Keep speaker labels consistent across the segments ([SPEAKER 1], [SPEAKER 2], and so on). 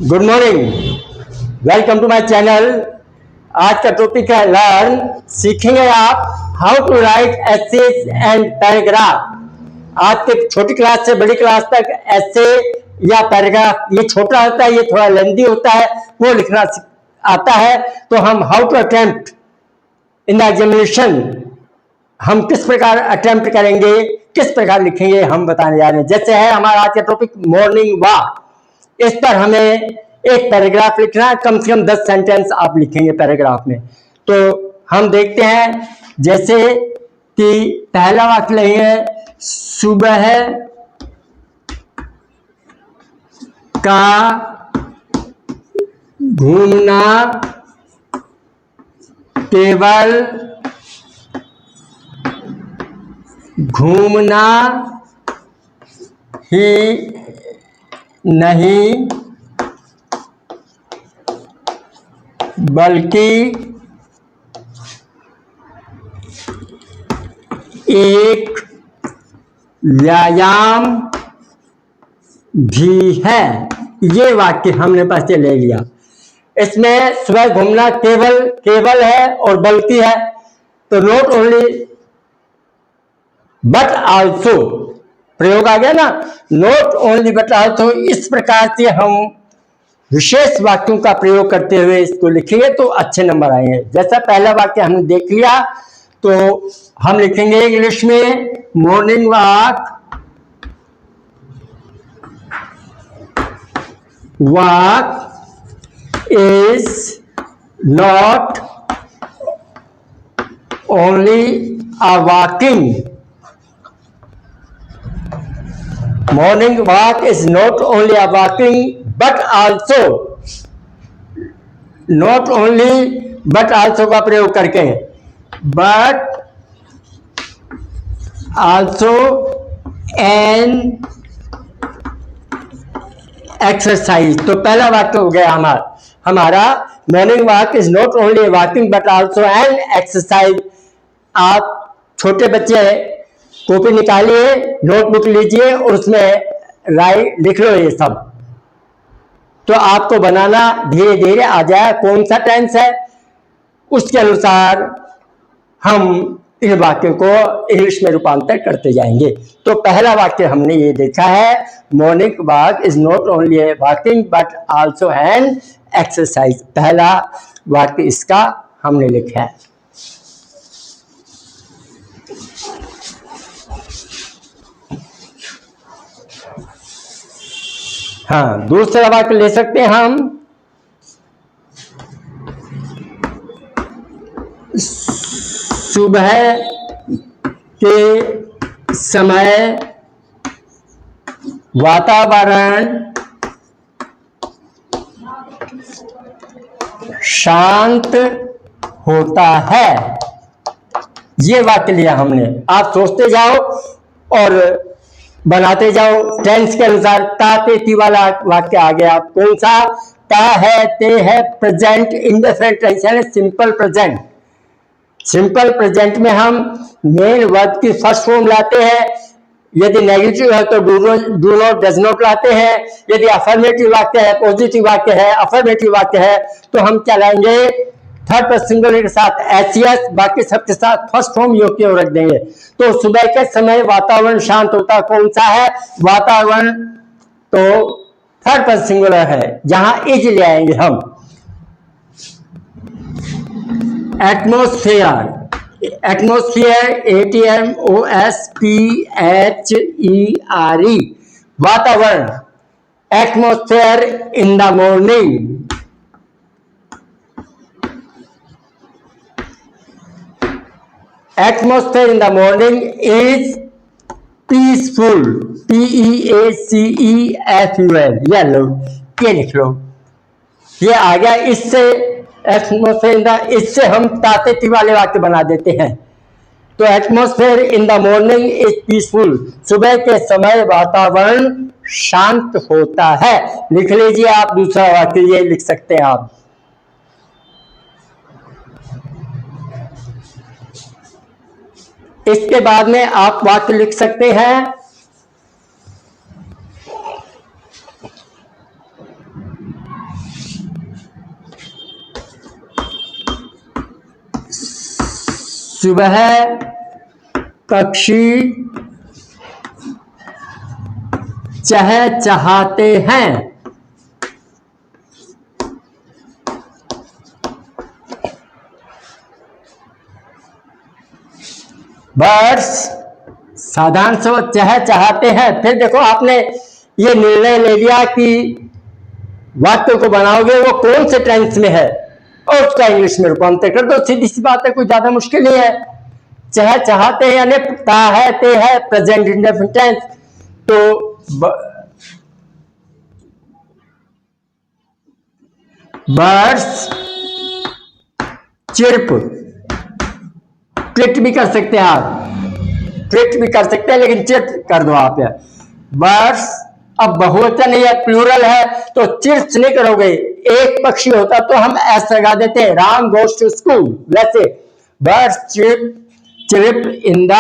[SPEAKER 1] Good morning, welcome to my channel. आज का topic है लर्न। सीखेंगे आप how to write essays and paragraph. आज के छोटी क्लास से बड़ी क्लास तक एसे या पैराग्राफ, ये छोटा होता है, ये थोड़ा लेंथी होता है, वो लिखना आता है। तो हम how to attempt in the examination, हम किस प्रकार अटेम्प्ट करेंगे, किस प्रकार लिखेंगे, हम बताने जा रहे हैं। जैसे है हमारा आज का टॉपिक मॉर्निंग वॉक। इस पर हमें एक पैराग्राफ लिखना है, कम से कम 10 सेंटेंस आप लिखेंगे पैराग्राफ में। तो हम देखते हैं, जैसे कि पहला वाक्य लेंगे, सुबह का घूमना केवल घूमना ही नहीं बल्कि एक व्यायाम भी है। ये वाक्य हमने पास से ले लिया। इसमें सुबह घूमना केवल है और बल्कि है, तो नॉट ओनली बट आल्सो प्रयोग आ गया ना, नॉट ओनली बट आल्सो। इस प्रकार से हम विशेष वाक्यों का प्रयोग करते हुए इसको लिखेंगे तो अच्छे नंबर आएंगे। जैसा पहला वाक्य हमने देख लिया, तो हम लिखेंगे इंग्लिश में morning walk is not only a walking. Morning walk is not only a walking but also, not only but also का प्रयोग करके, but also an exercise। तो पहला वाक्य हो गया हमारा morning walk is not only walking but also an exercise. आप छोटे बच्चे कॉपी निकालिए, नोटबुक लीजिए और उसमें लिख लो ये सब, तो आपको बनाना धीरे धीरे आ जाए। कौन सा टेंस है उसके अनुसार हम इन वाक्यों को इंग्लिश में रूपांतर करते जाएंगे। तो पहला वाक्य हमने ये देखा है, morning walk is not only A walking but also an exercise. पहला वाक्य इसका हमने लिखा है। हाँ, दूसरा वाक्य ले सकते हैं हम, सुबह के समय वातावरण शांत होता है। ये वाक्य लिया हमने। आप सोचते जाओ और बनाते जाओ टेंस के अनुसार। ता ते ती वाला वाक्य आ गया। कौन सा? ता है, ते है, प्रेजेंट इंडेफिनिट टेंस है, सिंपल प्रेजेंट। सिंपल प्रेजेंट में हम मेन वर्ब की फर्स्ट फॉर्म लाते हैं। यदि नेगेटिव है तो डू नॉट, डज नॉट लाते हैं। यदि अफर्मेटिव वाक्य है, पॉजिटिव वाक्य है, अफर्मेटिव वाक्य है, तो हम क्या लाएंगे? थर्ड पर्सन सिंगुलर के साथ एस, बाकी सबके साथ फर्स्ट फॉर्म योग के रख देंगे। तो सुबह के समय वातावरण शांत होता, कौन सा है? वातावरण। तो थर्ड पर्सन सिंगुलर है, जहां इज ले आएंगे हम। एटमोस्फेयर, एटमोस्फियर, ATMOSPHERE, वातावरण। Atmosphere in the morning, atmosphere in the morning is peaceful, PEACEFUL। ये लो, ये लिख लो, ये आ गया। इससे एटमोस्फेयर इन द, इससे हम ताते ती वाले वाक्य बना देते हैं। तो atmosphere in the morning is peaceful, सुबह के समय वातावरण शांत होता है। लिख लीजिए आप दूसरा वाक्य, ये लिख सकते हैं आप। इसके बाद में आप वाक्य लिख सकते हैं, सुबह पक्षी चहचहाते हैं। बर्ड्स साधारण शब्द चहचहाते हैं। फिर देखो आपने ये निर्णय ले लिया कि वाक्य को बनाओगे वो कौन से टेंस में है और उसका इंग्लिश में रूपांतर कर दो। सीधी सी बात है, कोई ज्यादा मुश्किल नहीं है। चहचहाते हैं यानी ता है, ते है, प्रेजेंट इंडेफिनिट टेंस। तो बर्ड्स चिर्प, ट्विट भी कर सकते हैं आप, ट्विट भी कर सकते हैं, लेकिन चिर्प कर दो आप। बर्ड्स अब बहुवचन है, प्लूरल है, तो चिर्प्स नहीं करोगे। एक पक्षी होता तो हम ऐसे लगा देते हैं, राम गोज टू स्कूल। वैसे birds chirp chirp in the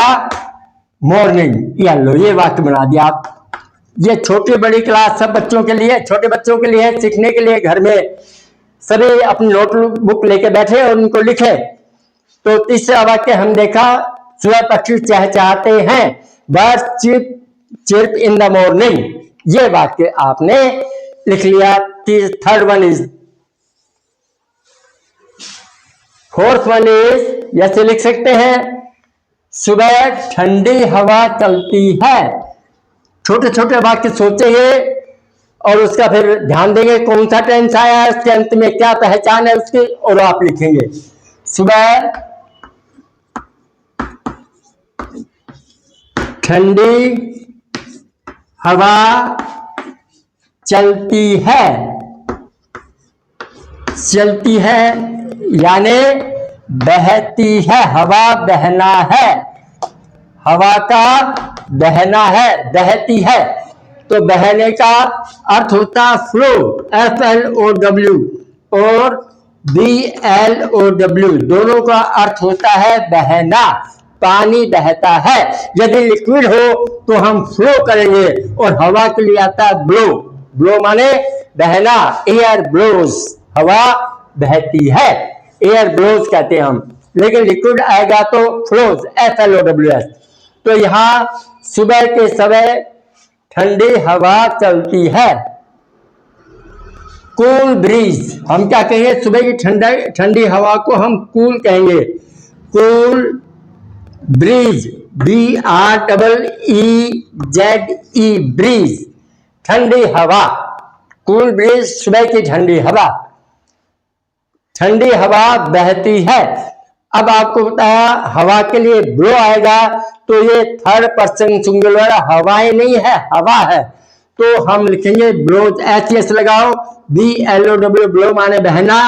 [SPEAKER 1] morning. ये वाक्य बना दिया आप। ये छोटी बड़ी क्लास सब बच्चों के लिए, छोटे बच्चों के लिए सीखने के लिए घर में सभी अपनी नोटबुक लेके बैठे और उनको लिखे। तो तीसरा वाक्य हम देखा, सुबह पक्षी चहचहाते हैं, birds chirp chirp in the morning. ये वाक्य आपने लिख लिया। Third one is, fourth one is जैसे लिख सकते हैं, सुबह ठंडी हवा चलती है। छोटे छोटे वाक्य सोचेंगे और उसका फिर ध्यान देंगे कौन सा टेंस आया है, उसके अंत में क्या पहचान है उसकी, और आप लिखेंगे सुबह ठंडी हवा चलती है। चलती है यानी बहती है, हवा बहना है, हवा का बहना है, बहती है। तो बहने का अर्थ होता फ्लो, FLOW, और BLOW, दोनों का अर्थ होता है बहना, पानी बहता है। यदि लिक्विड हो तो हम फ्लो करेंगे, और हवा के लिए आता है ब्लो। ब्लो माने बहना, एयर ब्लोज, हवा बहती है, एयर ब्लोज कहते हैं हम। लेकिन लिक्विड आएगा तो फ्लोज, FLOWS। तो यहां सुबह के समय ठंडी हवा चलती है। कूल ब्रीज, हम क्या कहेंगे, सुबह की ठंडी हवा को हम कूल कहेंगे। कूल ब्रीज, BREEZE, ब्रीज, ठंडी हवा। कूल ब्रीज सुबह की ठंडी हवा, ठंडी हवा बहती है। अब आपको बताया हवा के लिए ब्लो आएगा, तो ये थर्ड पर्सन सिंगुलर, हवाएं नहीं है, हवा है। तो हम लिखेंगे ब्लोज, एस लगाओ, BLOW, ब्लो माने बहना,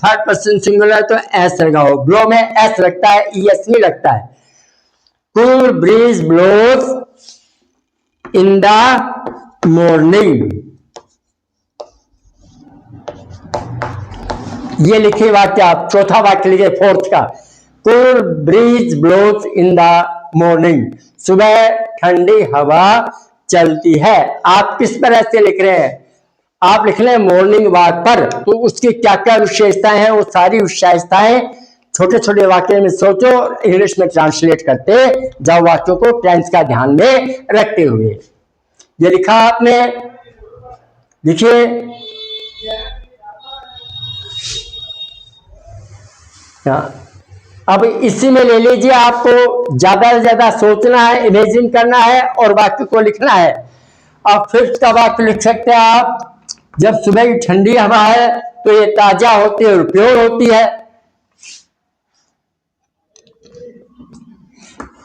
[SPEAKER 1] थर्ड पर्सन सिंगुलर तो एस लगाओ। ब्लो में एस लगता है, ES नहीं लगता है। Cool breeze blows in the morning. ये लिखिए वाक्य आप। चौथा वाक्य लिखिए, फोर्थ का, cool breeze blows in the morning, सुबह ठंडी हवा चलती है। आप किस तरह से लिख रहे हैं, आप लिख रहे हैं मॉर्निंग वॉक पर, तो उसकी क्या क्या विशेषताएं हैं, वो सारी विशेषताएं छोटे छोटे वाक्य में सोचो, इंग्लिश में ट्रांसलेट करते जाओ वाक्यों को टेंस का ध्यान में रखते हुए। ये लिखा आपने, लिखिए। अब इसी में ले लीजिए, आपको ज्यादा से ज्यादा सोचना है, इमेजिन करना है और वाक्य को लिखना है। अब फिफ्थ का वाक्य लिख सकते हैं आप, जब सुबह की ठंडी हवा है तो ये ताजा होती है और प्योर होती है।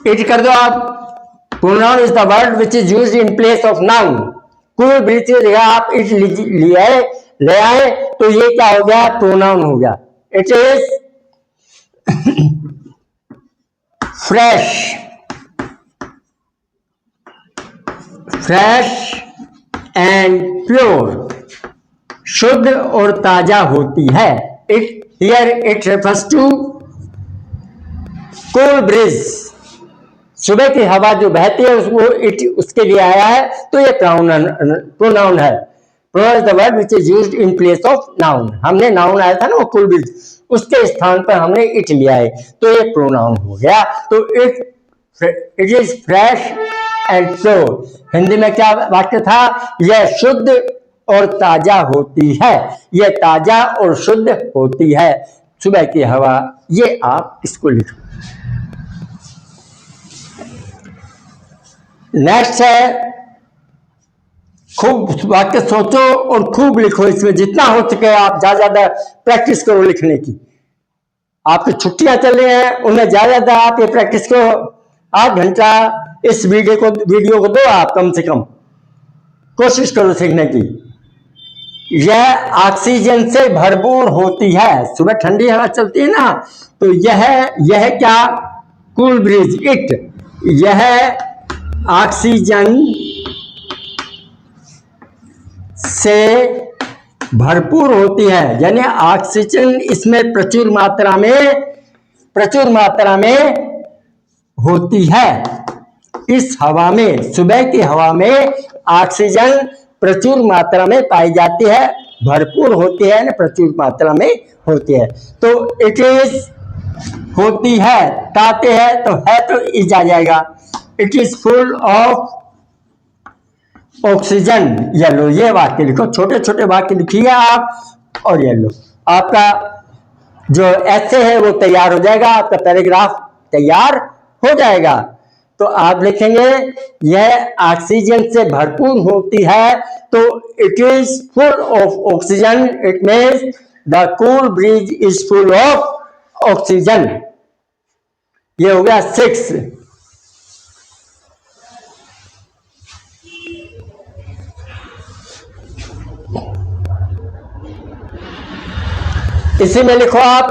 [SPEAKER 1] इट कर दो आप, pronoun is the word which is used in place of noun. Cool bridge की जगह आप इट ले आए तो ये क्या हो गया, प्रोनाउन हो गया। It is fresh, fresh and pure, शुद्ध और ताजा होती है। It here it refers to cool breeze, सुबह की हवा जो बहती है उसको इट उसके लिए आया है, तो ये प्रोनाउन है। Pronoun is the word which is used in place of noun. हमने नाउन आया था ना वो कुलब्रिज, उसके स्थान पर हमने इट लिया है, तो ये प्रोनाउन हो गया। तो it is fresh and pure. Hindi में क्या वाक्य था? यह शुद्ध और ताजा होती है, यह ताजा और शुद्ध होती है सुबह की हवा। ये आप इसको लिखो। नेक्स्ट है, खूब वाक्य सोचो और खूब लिखो। इसमें जितना हो सके आप ज्यादा प्रैक्टिस करो लिखने की। आपकी छुट्टियां चल रही हैं, उनमें ज्यादा आप ये प्रैक्टिस करो। 8 घंटा इस वीडियो को दो आप, कम से कम कोशिश करो सीखने की। यह ऑक्सीजन से भरपूर होती है। सुबह ठंडी हवा चलती है ना, तो यह क्या? कूल ब्रीज, इट, यह ऑक्सीजन से भरपूर होती है, यानी ऑक्सीजन इसमें प्रचुर मात्रा में होती है। इस हवा में, सुबह की हवा में ऑक्सीजन प्रचुर मात्रा में पाई जाती है, भरपूर होती है ना, प्रचुर मात्रा में होती है। तो इट इज होती है, ताते है तो इज आ जाएगा। It is full of oxygen. ये लो, ये वाक्य लिखो, छोटे छोटे वाक्य लिखिए आप, और ये लो आपका जो ऐसे है वो तैयार हो जाएगा, आपका पैराग्राफ तैयार हो जाएगा। तो आप लिखेंगे यह ऑक्सीजन से भरपूर होती है, तो it is full of oxygen. It means the cool bridge is full of oxygen. ये हो गया 6। इसी में लिखो आप,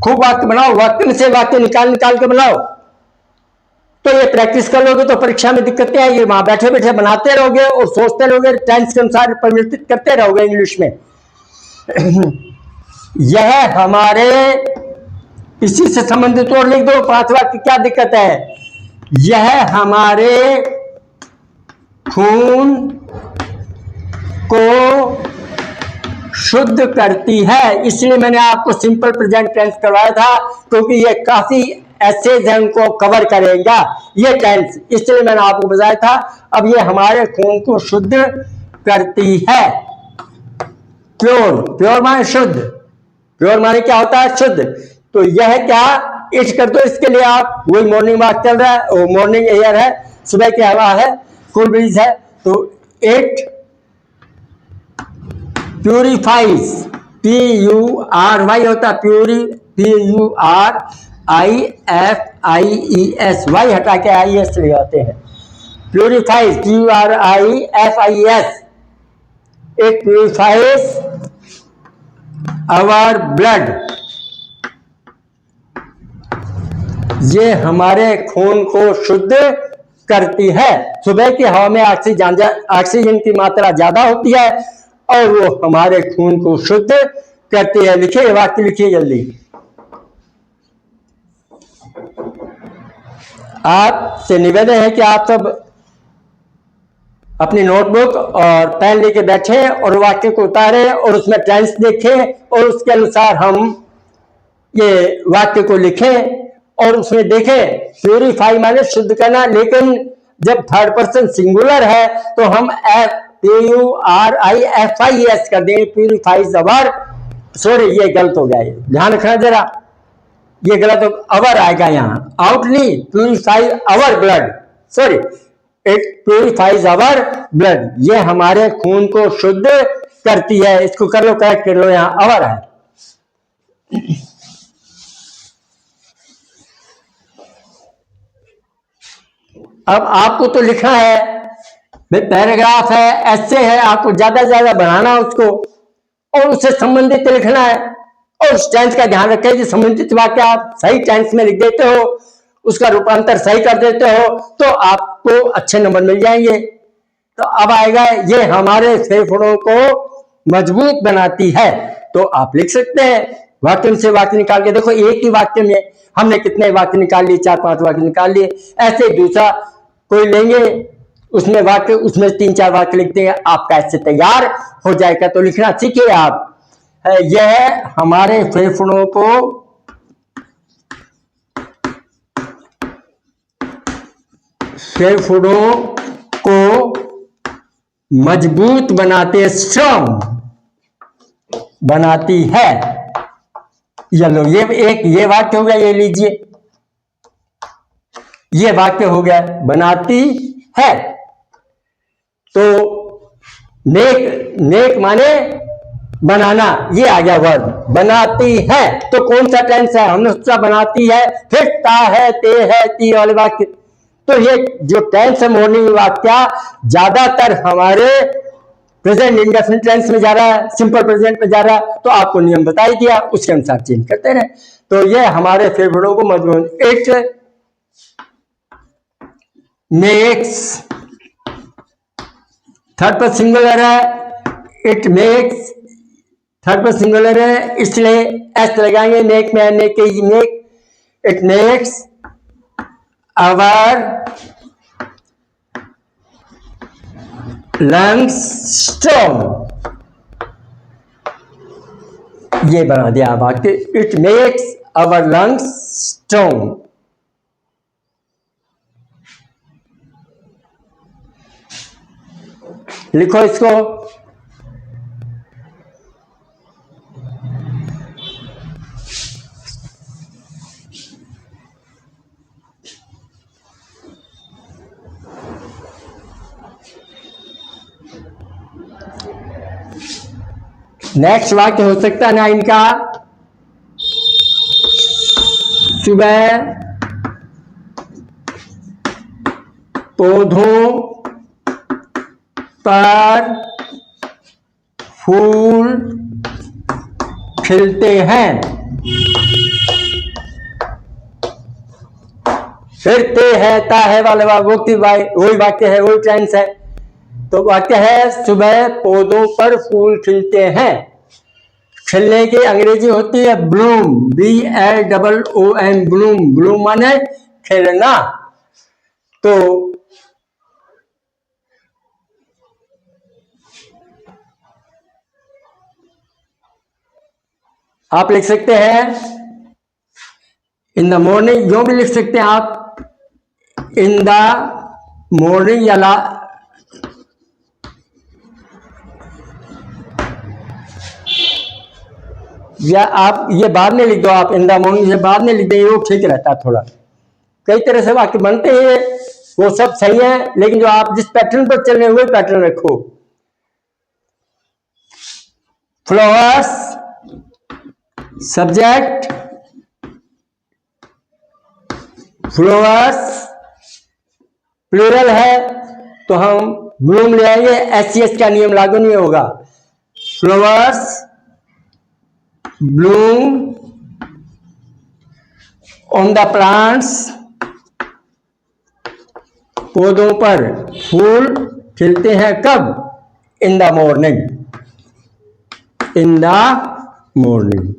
[SPEAKER 1] खूब वाक्य बनाओ, वाक्य से वाक्य निकाल के बनाओ। तो ये प्रैक्टिस कर लोगे तो परीक्षा में दिक्कतें आएगी। वहां बैठे बैठे बनाते रहोगे और सोचते रहोगे, टेंस के अनुसार परिवर्तित करते रहोगे इंग्लिश में। यह हमारे, इसी से संबंधित और लिख दो 5 वाक्य, क्या दिक्कत है? यह हमारे खून को शुद्ध करती है। इसलिए मैंने आपको सिंपल प्रेजेंट टेंस करवाया था, क्योंकि ये काफी एसेज हैं, उनको कवर करेगा ये टेंस, इसलिए मैंने आपको बताया था। अब ये हमारे खून को शुद्ध करती है। प्योर माने शुद्ध, प्योर माने क्या होता है? शुद्ध। तो यह क्या? इट कर दो इसके लिए आप, वही मॉर्निंग वॉक चल रहा है, वो मॉर्निंग एयर है, सुबह की हवा है, कूल ब्रीज है, तो इट प्यूरिफाइज, PURY होता है, PURIFIES, वाई हटा के IS ले आते हैं। Purifies, PURIFIES, it purifies our blood. ये हमारे खून को शुद्ध करती है। सुबह की हवा में ऑक्सीजन की मात्रा ज्यादा होती है और वो हमारे खून को शुद्ध करती है। लिखिए वाक्य, लिखिए जल्दी। आपसे निवेदन है कि आप सब अपनी नोटबुक और पेन लेके बैठे और वाक्य को उतारे और उसमें टेंस देखें और उसके अनुसार हम ये वाक्य को लिखें और उसमें देखें। प्यूरिफाई माने शुद्ध करना, लेकिन जब थर्ड पर्सन सिंगुलर है तो हम PURIFIES कर देंगे, प्यूरिफाइज अवर। सॉरी, ये गलत हो गया, ध्यान रखना जरा, ये गलत हो, अवर आएगा यहाँ, आउट नहीं, purify our blood. Sorry, it purifies our blood. ये हमारे खून को शुद्ध करती है। इसको कर लो, करेक्ट कर लो, यहाँ अवर है। अब आपको तो लिखना है, पैराग्राफ है, ऐसे है, आपको ज्यादा से ज्यादा बनाना उसको और उससे संबंधित लिखना है। और उस टेंस का ध्यान रखें कि संबंधित वाक्य आप सही टेंस में लिख देते हो, उसका रूपांतर सही कर देते हो, तो आपको अच्छे नंबर मिल जाएंगे। तो अब आएगा, ये हमारे फेफड़ों को मजबूत बनाती है। तो आप लिख सकते हैं, वाक्य से वाक्य निकाल के देखो। एक ही वाक्य में हमने कितने वाक्य निकाल लिए? 4-5 वाक्य निकाल लिए। ऐसे दूसरा कोई लेंगे, उसमें वाक्य, उसमें 3-4 वाक्य लिखते हैं, आपका इससे तैयार हो जाएगा। तो लिखना सीखिए आप। यह हमारे फेफड़ों को मजबूत बनाते, स्ट्रॉन्ग बनाती है। चलो ये वाक्य हो गया, ये लीजिए, ये वाक्य हो गया, बनाती है। तो मेक माने बनाना, ये आ गया वर्ब, बनाती है। तो कौन सा टेंस है? हमने सोचा बनाती है, फिर ता है, ते है, ती वाले वाक्य। तो ये जो टेंस है मॉर्निंग वाक्य ज्यादातर हमारे प्रेजेंट इंडेफिनिट टेंस में जा रहा है, सिंपल प्रेजेंट में जा रहा है। तो आपको नियम बता ही दिया, उसके अनुसार चेंज करते रहे। तो ये हमारे फेफड़ों को मजबूत, इट मेक्स, थर्ड पर सिंगुलर है, इट मेक्स, थर्ड पर सिंगुलर है, इसलिए एस लगाएंगे, मेक में make, it makes our lungs strong. ये बना दिया वाक्य, it makes our lungs strong. लिखो इसको। नेक्स्ट वाक्य हो सकता है ना इनका, सुबह पौधों पर फूल खिलते हैं, फिरते हैं, ता है वाले वही वाक्य है, वही टेंस है। तो वाक्य है, सुबह पौधों पर फूल खिलते हैं। खिलने की अंग्रेजी होती है ब्लूम, BLOOM, ब्लूम। ब्लूम माने खिलना। तो आप लिख सकते हैं इन द मॉर्निंग, जो भी लिख सकते हैं आप, इन द मॉर्निंग, या आप ये बाद में लिख दो, आप इन द मॉर्निंग ये बाद में लिख देंगे, वो ठीक रहता है। थोड़ा कई तरह से वाक्य बनते हैं, वो सब सही है, लेकिन जो आप जिस पैटर्न पर चल रहे हैं वही पैटर्न रखो। फ्लावर्स सब्जेक्ट, फ्लावर्स प्लूरल है तो हम ब्लूम ले आएंगे, SCH का नियम लागू नहीं होगा। Flowers Bloom on the plants, पौधों पर फूल खिलते हैं कब? इन the morning, in the morning.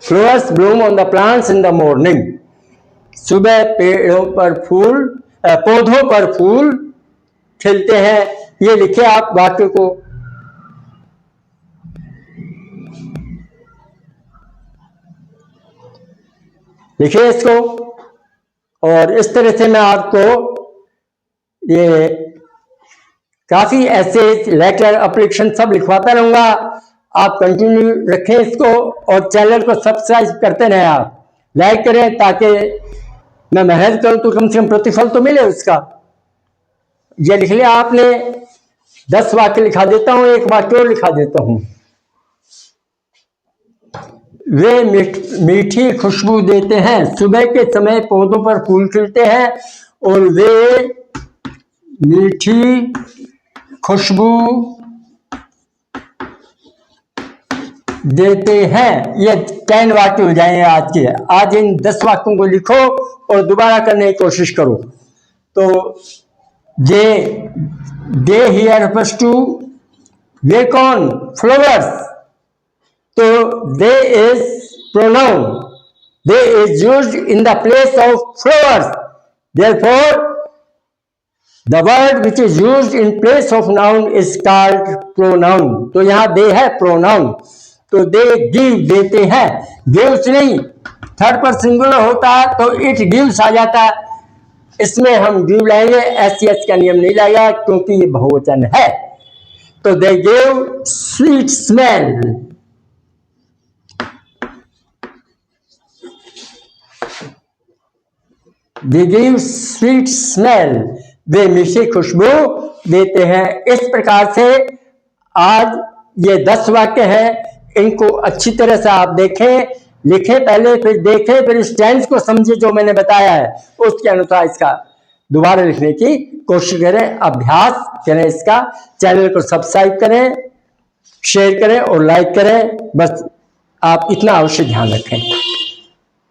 [SPEAKER 1] Flowers Bloom on the plants in the morning. सुबह पेड़ों पर फूल, पौधों पर फूल खिलते हैं। ये लिखे आप वाक्य को। लिखिए इसको, और इस तरह से मैं आपको ये काफी ऐसे लेटर, एप्लीकेशन सब लिखवाता रहूंगा। आप कंटिन्यू रखें इसको, और चैनल को सब्सक्राइब करते रहें, आप लाइक करें, ताकि मैं मेहनत करूं तो कम से कम प्रतिफल तो मिले उसका। ये लिख लिया आपने, 10 वाक्य लिखा देता हूं, एक वाक्य और लिखा देता हूं। वे मीठी खुशबू देते हैं, सुबह के समय पौधों पर फूल खिलते हैं और वे मीठी खुशबू देते हैं। ये 10 वाक्य हो जाएंगे आज के। आज इन 10 वाक्यों को लिखो और दोबारा करने की कोशिश करो। तो दे हियर refers to, वे कौन? फ्लावर्स। तो they is pronoun, they is used in the place of flowers. Therefore, the word which is used in place of noun is called pronoun. तो यहाँ दे है pronoun, तो दे गिव देते हैं, gives नहीं, थर्ड पर सिंगुलर होता है तो इट गिव्स आ जाता है, इसमें हम गिव लाएंगे, एस का नियम नहीं लगेगा क्योंकि ये बहुवचन है। तो they give sweet smell, they give sweet smell, वे मीठी खुशबू देते हैं। इस प्रकार से आज ये 10 वाक्य हैं, इनको अच्छी तरह से आप देखें, लिखें पहले, फिर देखें, फिर इस टेंस को समझे जो मैंने बताया है, उसके अनुसार इसका दोबारा लिखने की कोशिश करें, अभ्यास करें इसका। चैनल को सब्सक्राइब करें, शेयर करें और लाइक करें, बस आप इतना अवश्य ध्यान रखें।